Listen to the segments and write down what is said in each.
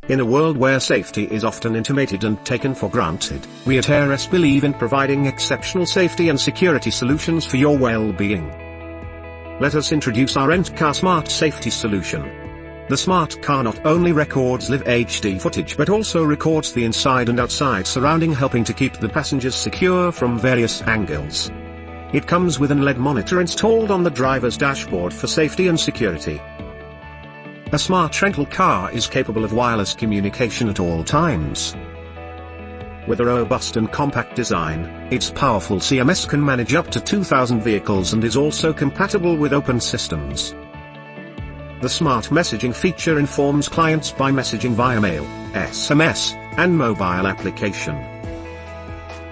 In a world where safety is often intimated and taken for granted, we at AYRUS believe in providing exceptional safety and security solutions for your well-being. Let us introduce our Rent-Car Smart Safety Solution. The smart car not only records live HD footage but also records the inside and outside surrounding, helping to keep the passengers secure from various angles. It comes with an LED monitor installed on the driver's dashboard for safety and security. A smart rental car is capable of wireless communication at all times. With a robust and compact design, its powerful CMS can manage up to 2,000 vehicles and is also compatible with open systems. The smart messaging feature informs clients by messaging via mail, SMS, and mobile application.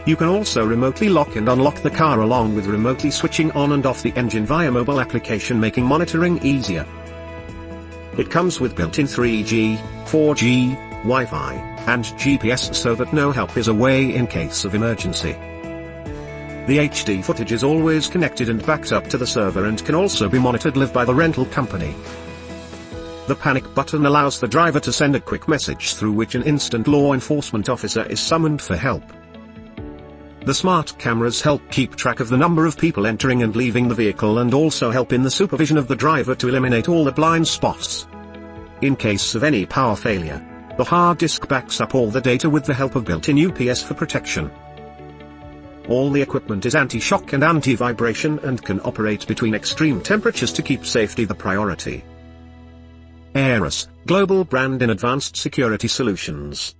You can also remotely lock and unlock the car along with remotely switching on and off the engine via mobile application, making monitoring easier. It comes with built-in 3G, 4G, Wi-Fi, and GPS so that no help is away in case of emergency. The HD footage is always connected and backed up to the server and can also be monitored live by the rental company. The panic button allows the driver to send a quick message through which an instant law enforcement officer is summoned for help. The smart cameras help keep track of the number of people entering and leaving the vehicle and also help in the supervision of the driver to eliminate all the blind spots. In case of any power failure, the hard disk backs up all the data with the help of built-in UPS for protection. All the equipment is anti-shock and anti-vibration and can operate between extreme temperatures to keep safety the priority. AYRUS, global brand in advanced security solutions.